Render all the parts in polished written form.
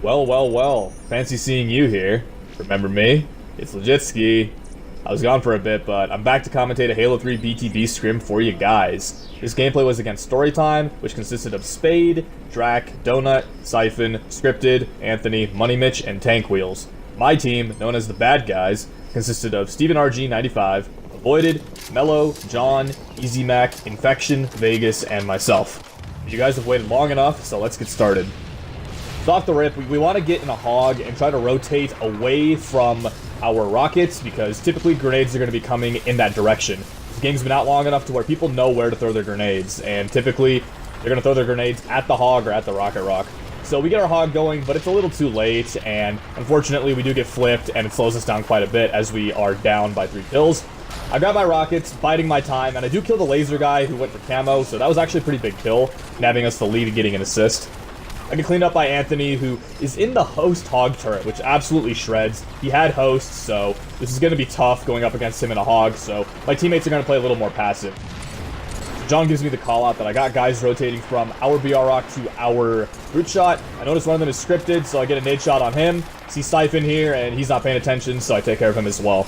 Well, well, well. Fancy seeing you here. Remember me? It's Legitsky. I was gone for a bit, but I'm back to commentate a Halo 3 BTB scrim for you guys. This gameplay was against Storytime, which consisted of Spade, Drac, Donut, sSyphoN, Scripted, Anthony, MoneyMitch, and Tank Wheels. My team, known as the Bad Guys, consisted of Steven RG95, Avoided, Melo, John, Easymac, Infection, Vegas, and myself. You guys have waited long enough, so let's get started. So off the rip, we want to get in a hog and try to rotate away from our rockets, because typically grenades are going to be coming in that direction. The game's been out long enough to where people know where to throw their grenades, and typically they're going to throw their grenades at the hog or at the rocket rock. So we get our hog going, but it's a little too late, and unfortunately we do get flipped, and it slows us down quite a bit as we are down by 3 kills. I grab my rockets, biding my time, and I do kill the laser guy who went for camo, so that was actually a pretty big kill, nabbing us the lead and getting an assist. I get cleaned up by Anthony, who is in the host hog turret, which absolutely shreds. He had hosts, so this is going to be tough going up against him in a hog, so my teammates are going to play a little more passive. John gives me the call out that I got guys rotating from our BR rock to our root shot. I notice one of them is scripted, so I get a nade shot on him. See sSyphoN here, and he's not paying attention, so I take care of him as well.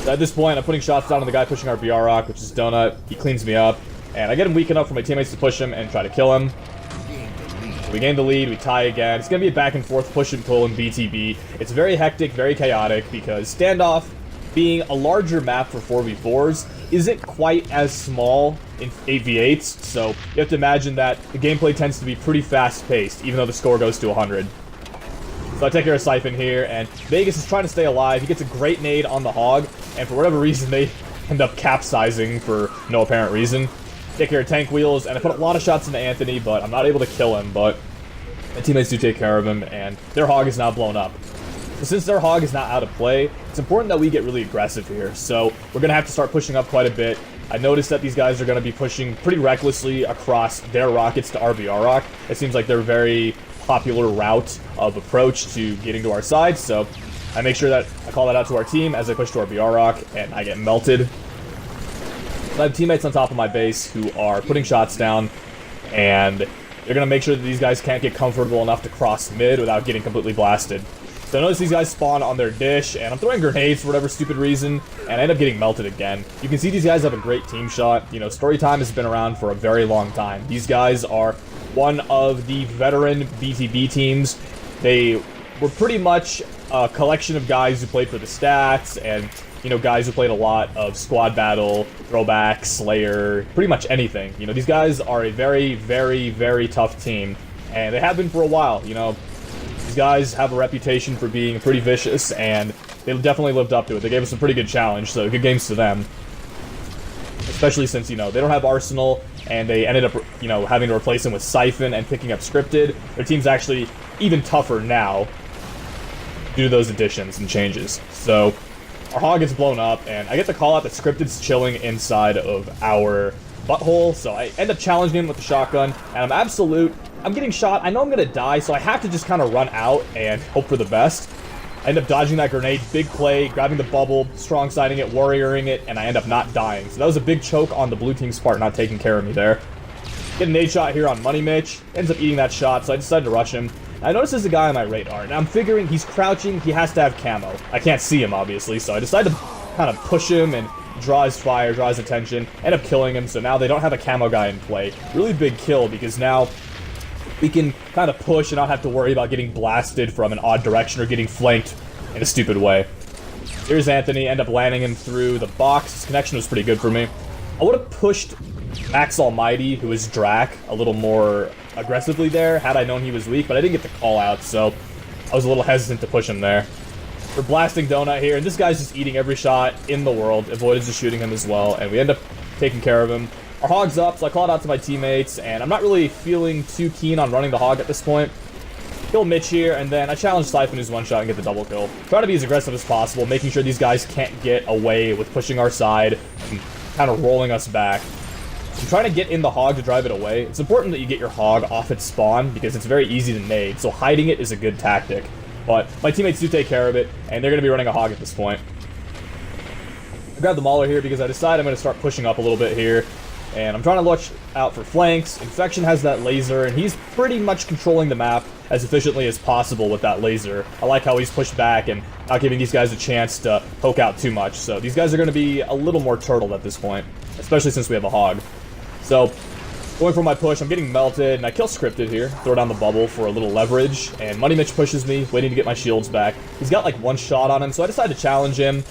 So at this point, I'm putting shots down on the guy pushing our BR rock, which is Donut. He cleans me up, and I get him weak enough for my teammates to push him and try to kill him. We gain the lead, we tie again. It's going to be a back and forth push and pull in BTB. It's very hectic, very chaotic, because Standoff, being a larger map for 4v4s, isn't quite as small in 8v8s, so you have to imagine that the gameplay tends to be pretty fast-paced, even though the score goes to 100. So I take care of sSyphoN here, and Vegas is trying to stay alive. He gets a great nade on the hog, and for whatever reason, they end up capsizing for no apparent reason. Take care of Tank Wheels, and I put a lot of shots into Anthony, but I'm not able to kill him, but my teammates do take care of him, and their hog is now blown up. So since their hog is not out of play, it's important that we get really aggressive here, so we're going to have to start pushing up quite a bit. I noticed that these guys are going to be pushing pretty recklessly across their rockets to our BR rock. It seems like they're a very popular route of approach to getting to our side, so I make sure that I call that out to our team as I push to our BR rock, and I get melted. I have teammates on top of my base who are putting shots down, and they're going to make sure that these guys can't get comfortable enough to cross mid without getting completely blasted. So I notice these guys spawn on their dish, and I'm throwing grenades for whatever stupid reason, and I end up getting melted again. You can see these guys have a great team shot. You know, Storytime has been around for a very long time. These guys are one of the veteran BTB teams. They were pretty much a collection of guys who played for the stats, and you know, guys who played a lot of squad battle, throwback, slayer, pretty much anything. You know, these guys are a very, very, very tough team, and they have been for a while. You know, these guys have a reputation for being pretty vicious, and they definitely lived up to it. They gave us a pretty good challenge, so good games to them. Especially since, you know, they don't have Arsenal, and they ended up, you know, having to replace him with sSyphoN and picking up Scripted. Their team's actually even tougher now due to those additions and changes. So our hog gets blown up, and I get the call out that Scripted's chilling inside of our butthole, so I end up challenging him with the shotgun, and I'm getting shot. I know I'm gonna die, so I have to just kind of run out and hope for the best. I end up dodging that grenade, big play, grabbing the bubble, strong siding it, warrioring it, and I end up not dying. So that was a big choke on the blue team's part, not taking care of me there. Get a nade shot here on MoneyMitch, ends up eating that shot, so I decided to rush him. I noticed there's a guy on my radar, and I'm figuring he's crouching, he has to have camo. I can't see him, obviously, so I decided to kind of push him and draw his fire, draw his attention, end up killing him, so now they don't have a camo guy in play. Really big kill, because now we can kind of push and not have to worry about getting blasted from an odd direction or getting flanked in a stupid way. Here's Anthony, end up landing him through the box. His connection was pretty good for me. I would have pushed Max Almighty, who is Drac, a little more aggressively there had I known he was weak, but I didn't get the call out, so I was a little hesitant to push him there. We're blasting Donut here, and this guy's just eating every shot in the world. Avoid is just shooting him as well, and we end up taking care of him. Our hog's up, so I call it out to my teammates, and I'm not really feeling too keen on running the hog at this point. Kill Mitch here, and then I challenge sSyphoN who's one shot and get the double kill. Try to be as aggressive as possible, making sure these guys can't get away with pushing our side and kind of rolling us back. I'm trying to get in the hog to drive it away. It's important that you get your hog off its spawn, because it's very easy to nade, so hiding it is a good tactic. But my teammates do take care of it, and they're going to be running a hog at this point. I grab the Mauler here because I decide I'm going to start pushing up a little bit here. And I'm trying to watch out for flanks. Infection has that laser, and he's pretty much controlling the map. as efficiently as possible with that laser. I like how he's pushed back and not giving these guys a chance to poke out too much. So these guys are going to be a little more turtled at this point, especially since we have a hog. So going for my push, I'm getting melted, and I kill scripted here. Throw down the bubble for a little leverage, and MoneyMitch pushes me, waiting to get my shields back. He's got like one shot on him, so I decided to challenge him.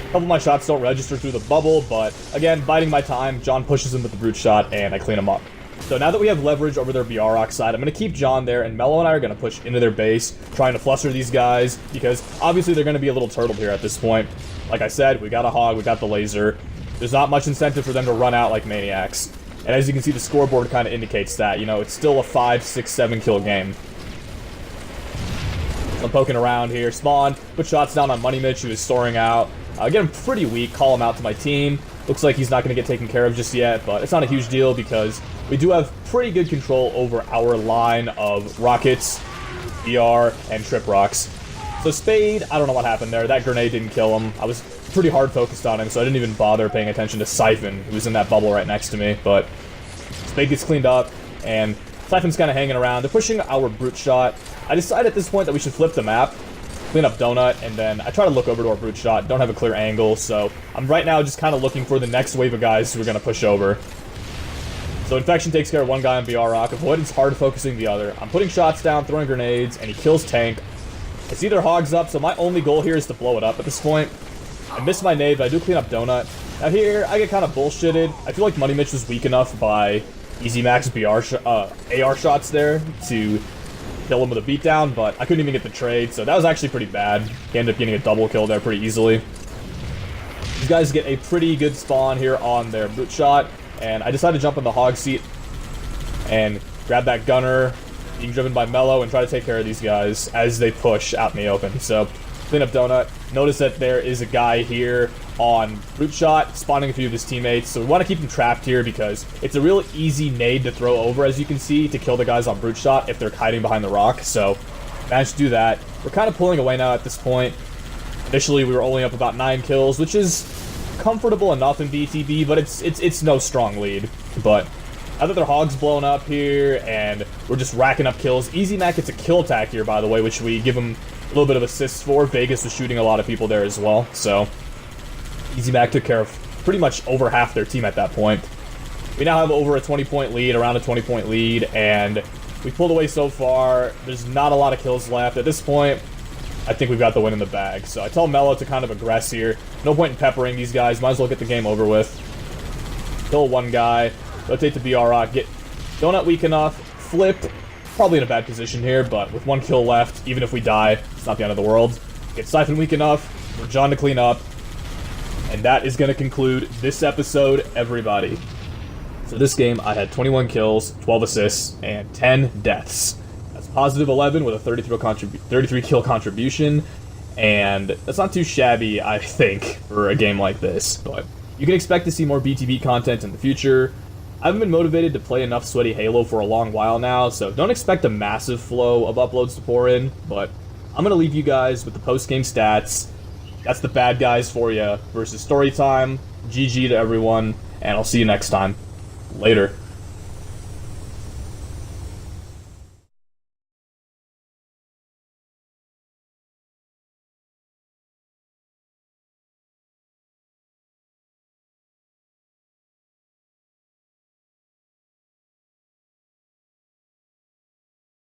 A couple of my shots don't register through the bubble, but again, biding my time, John pushes him with the brute shot, and I clean him up. So now that we have leverage over their BR side, I'm going to keep John there, and Melo and I are going to push into their base, trying to fluster these guys, because obviously they're going to be a little turtled here at this point. Like I said, we got a hog, we got the laser. There's not much incentive for them to run out like maniacs. And as you can see, the scoreboard kind of indicates that, you know, it's still a 5, 6, 7 kill game. So I'm poking around here. Spawn, put shots down on MoneyMitch, who is soaring out. Get him pretty weak, call him out to my team. Looks like he's not going to get taken care of just yet, but it's not a huge deal because we do have pretty good control over our line of rockets, BR, and trip rocks. So Spade, I don't know what happened there. That grenade didn't kill him. I was pretty hard focused on him, so I didn't even bother paying attention to sSyphoN, who was in that bubble right next to me. But Spade gets cleaned up, and sSyphoN's kind of hanging around. They're pushing our brute shot. I decide at this point that we should flip the map, clean up Donut, and then I try to look over to our brute shot. Don't have a clear angle, so I'm right now just kind of looking for the next wave of guys who are going to push over. So Infection takes care of one guy on BR Rock. Avoidance hard focusing the other. I'm putting shots down, throwing grenades, and he kills Tank. I see their hogs up, so my only goal here is to blow it up at this point. I missed my nade, but I do clean up Donut. Now here, I get kind of bullshitted. I feel like MoneyMitch was weak enough by Easymac's AR shots there to kill him with a beatdown, but I couldn't even get the trade, so that was actually pretty bad. He ended up getting a double kill there pretty easily. These guys get a pretty good spawn here on their boot shot, and I decided to jump in the hog seat and grab that gunner, being driven by Melo, and try to take care of these guys as they push out in the open. So, clean up Donut. Notice that there is a guy here on brute shot, spawning a few of his teammates, so we want to keep him trapped here because it's a real easy nade to throw over, as you can see, to kill the guys on brute shot if they're hiding behind the rock. So, managed to do that. We're kind of pulling away now at this point. Initially, we were only up about 9 kills, which is comfortable enough in BTB, but it's no strong lead. But now that their hog's blown up here, and we're just racking up kills. Easymac gets a kill attack here, by the way, which we give him a little bit of assists for. Vegas was shooting a lot of people there as well, so Easymac took care of pretty much over half their team at that point. We now have over a 20-point lead, around a 20-point lead, and we pulled away so far. There's not a lot of kills left. At this point, I think we've got the win in the bag. So I tell Melo to kind of aggress here. No point in peppering these guys. Might as well get the game over with. Kill one guy. Rotate to BR Rock. Get Donut weak enough. Flip. Probably in a bad position here, but with 1 kill left, even if we die, it's not the end of the world. Get sSyphoN weak enough for John to clean up. And that is going to conclude this episode, everybody. So this game, I had 21 kills, 12 assists, and 10 deaths. That's positive 11 with a 33 kill contribution, and that's not too shabby, I think, for a game like this. But you can expect to see more BTB content in the future. I haven't been motivated to play enough Sweaty Halo for a long while now, so don't expect a massive flow of uploads to pour in, but I'm going to leave you guys with the post-game stats. That's the bad guys for you versus story time. GG to everyone, and I'll see you next time. Later.